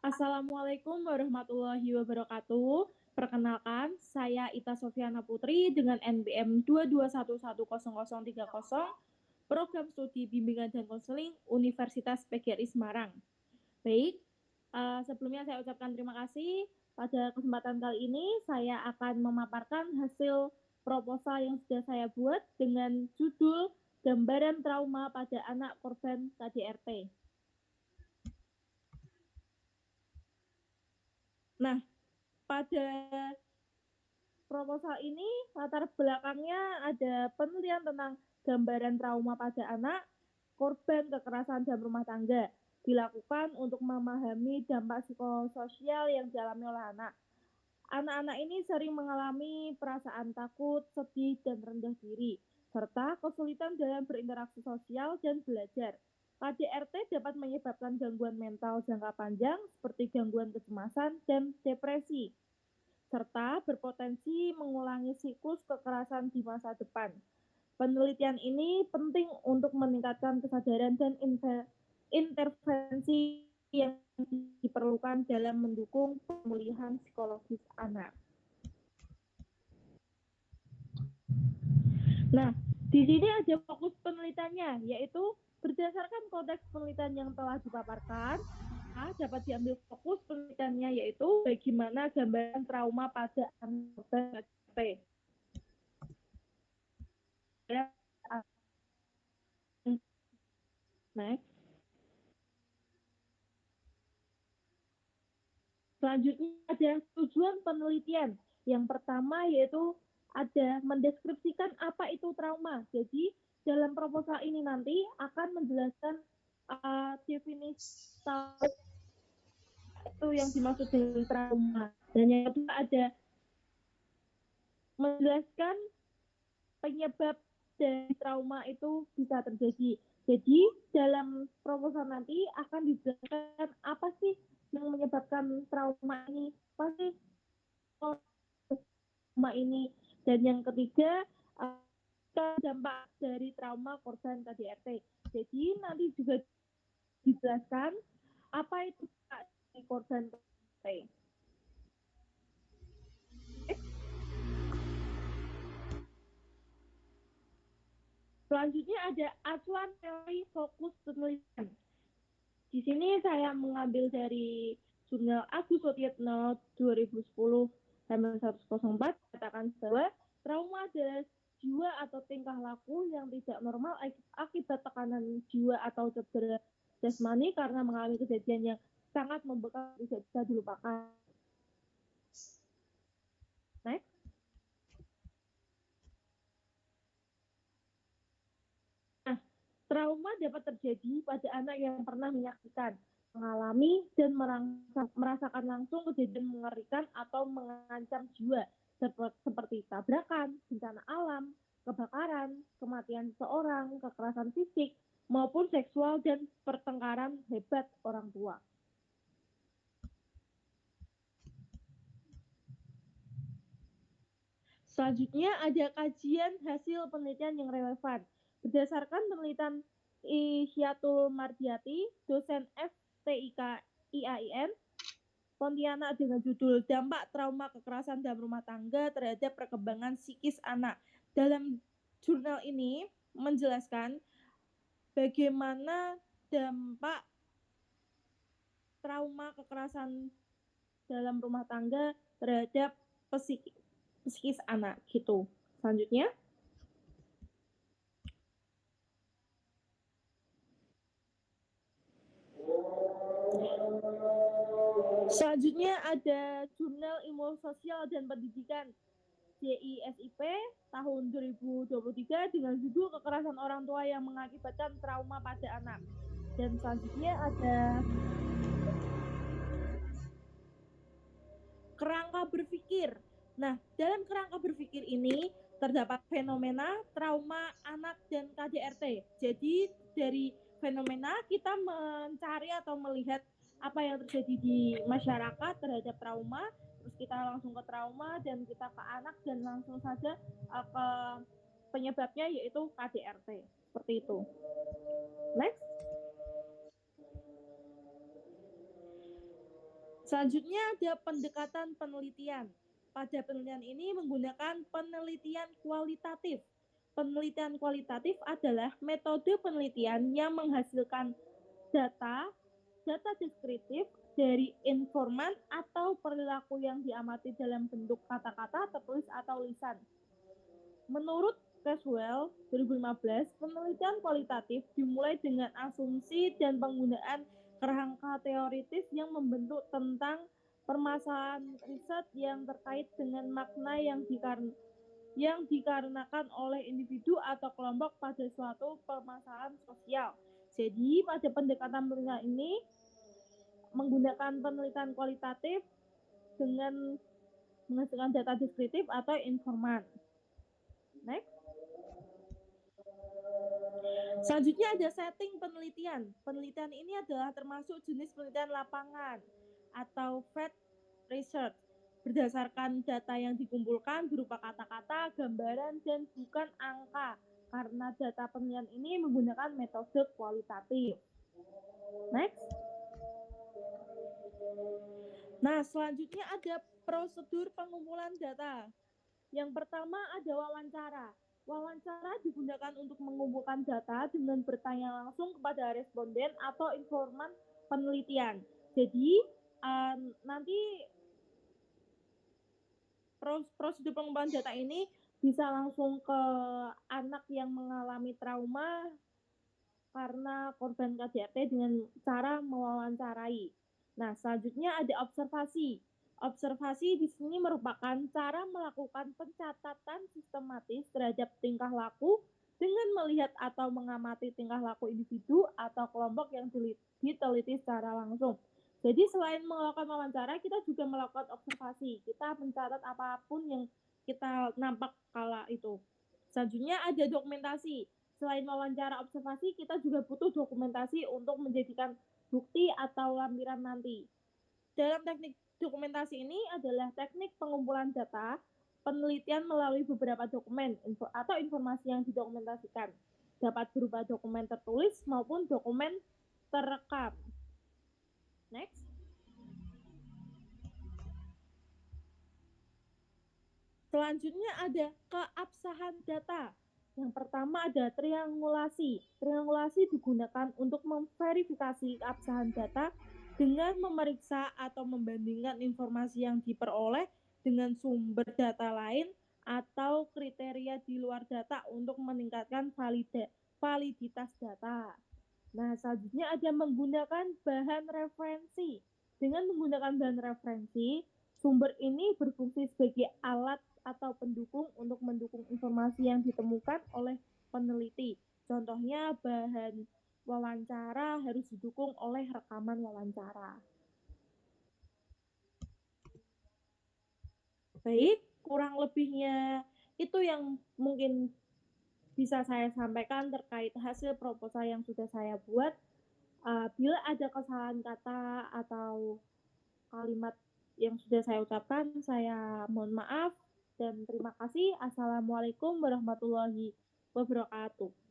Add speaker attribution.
Speaker 1: Assalamualaikum warahmatullahi wabarakatuh. Perkenalkan, saya Ita Sofiana Putri dengan NBM 2211030, Program Studi Bimbingan dan Konseling Universitas PGRI Semarang. Baik, sebelumnya saya ucapkan terima kasih. Pada kesempatan kali ini, saya akan memaparkan hasil proposal yang sudah saya buat dengan judul Gambaran Trauma pada Anak Korban KDRT. Nah, pada proposal ini latar belakangnya ada penelitian tentang gambaran trauma pada anak korban kekerasan dalam rumah tangga dilakukan untuk memahami dampak psikososial yang dialami oleh anak. Anak-anak ini sering mengalami perasaan takut, sedih, dan rendah diri, serta kesulitan dalam berinteraksi sosial dan belajar. KDRT dapat menyebabkan gangguan mental jangka panjang seperti gangguan kecemasan dan depresi, serta berpotensi mengulangi siklus kekerasan di masa depan. Penelitian ini penting untuk meningkatkan kesadaran dan intervensi yang diperlukan dalam mendukung pemulihan psikologis anak. Nah, di sini ada fokus penelitiannya, yaitu berdasarkan konteks penelitian yang telah dipaparkan, dapat diambil fokus penelitiannya, yaitu bagaimana gambaran trauma pada anak KDRT. Next. Selanjutnya ada tujuan penelitian. Yang pertama yaitu ada mendeskripsikan apa itu trauma. Jadi dalam proposal ini nanti akan menjelaskan definisi itu yang dimaksud dengan trauma. Dan yang kedua ada menjelaskan penyebab dari trauma itu bisa terjadi. Jadi dalam proposal nanti akan dijelaskan apa sih yang menyebabkan trauma ini, pasti trauma ini. Dan yang ketiga dampak dari trauma korban KDRT. Jadi nanti juga dijelaskan apa itu korban KDRT. Selanjutnya ada acuan teori fokus penelitian. Di sini saya mengambil dari jurnal Agus Sutyatno 2010 halaman 104 katakan bahwa trauma adalah jiwa atau tingkah laku yang tidak normal akibat tekanan jiwa atau cedera jasmani karena mengalami kejadian yang sangat membekas tidak bisa dilupakan. Next. Nah, trauma dapat terjadi pada anak yang pernah menyakitkan, mengalami dan merasakan langsung kejadian mengerikan atau mengancam jiwa seperti tabrakan, bencana alam, kebakaran, kematian seseorang, kekerasan fisik, maupun seksual dan pertengkaran hebat orang tua. Selanjutnya ada kajian hasil penelitian yang relevan. Berdasarkan penelitian Isyatul Mardiati, dosen FTIK IAIN, Pontianak dengan judul Dampak Trauma Kekerasan dalam Rumah Tangga Terhadap Perkembangan Psikis Anak. Dalam jurnal ini menjelaskan bagaimana dampak trauma kekerasan dalam rumah tangga terhadap psikis anak gitu. Selanjutnya ada Jurnal Ilmu Sosial dan Pendidikan JISIP tahun 2023 dengan judul Kekerasan Orang Tua yang Mengakibatkan Trauma pada Anak. Dan selanjutnya ada kerangka berpikir. Nah, dalam kerangka berpikir ini terdapat fenomena trauma anak dan KDRT. Jadi dari fenomena kita mencari atau melihat apa yang terjadi di masyarakat terhadap trauma, terus kita langsung ke trauma dan kita ke anak dan langsung saja ke penyebabnya yaitu KDRT. Seperti itu. Next. Selanjutnya ada pendekatan penelitian. Pada penelitian ini menggunakan penelitian kualitatif. Penelitian kualitatif adalah metode penelitian yang menghasilkan data deskriptif dari informan atau perilaku yang diamati dalam bentuk kata-kata, tertulis atau lisan. Menurut Caswell 2015, penelitian kualitatif dimulai dengan asumsi dan penggunaan kerangka teoritis yang membentuk tentang permasalahan riset yang terkait dengan makna yang dikarenakan oleh individu atau kelompok pada suatu permasalahan sosial. Jadi pada pendekatan penelitian ini menggunakan penelitian kualitatif dengan menghasilkan data deskriptif atau informan. Next. Selanjutnya ada setting penelitian. Penelitian ini adalah termasuk jenis penelitian lapangan atau field research berdasarkan data yang dikumpulkan berupa kata-kata, gambaran, dan bukan angka karena data penelitian ini menggunakan metode kualitatif. Next. Nah, selanjutnya ada prosedur pengumpulan data. Yang pertama ada wawancara. Wawancara digunakan untuk mengumpulkan data dengan bertanya langsung kepada responden atau informan penelitian. Jadi nanti prosedur pengumpulan data ini bisa langsung ke anak yang mengalami trauma karena korban KDRT dengan cara mewawancarai. Nah, selanjutnya ada observasi. Observasi di sini merupakan cara melakukan pencatatan sistematis terhadap tingkah laku dengan melihat atau mengamati tingkah laku individu atau kelompok yang diteliti secara langsung. Jadi selain melakukan wawancara, kita juga melakukan observasi. Kita mencatat apapun yang kita nampak kala itu. Selanjutnya ada dokumentasi. Selain wawancara observasi, kita juga butuh dokumentasi untuk menjadikan bukti atau lampiran nanti. Dalam teknik dokumentasi ini adalah teknik pengumpulan data, penelitian melalui beberapa dokumen atau informasi yang didokumentasikan. Dapat berupa dokumen tertulis maupun dokumen terekam. Next. Selanjutnya ada keabsahan data. Yang pertama ada triangulasi. Triangulasi digunakan untuk memverifikasi keabsahan data dengan memeriksa atau membandingkan informasi yang diperoleh dengan sumber data lain atau kriteria di luar data untuk meningkatkan validitas data. Nah, selanjutnya ada menggunakan bahan referensi. Dengan menggunakan bahan referensi, sumber ini berfungsi sebagai alat atau pendukung untuk mendukung informasi yang ditemukan oleh peneliti. Contohnya bahan wawancara harus didukung oleh rekaman wawancara. Baik, kurang lebihnya itu yang mungkin bisa saya sampaikan terkait hasil proposal yang sudah saya buat. Bila ada kesalahan kata atau kalimat yang sudah saya ucapkan, saya mohon maaf dan terima kasih. Assalamualaikum warahmatullahi wabarakatuh.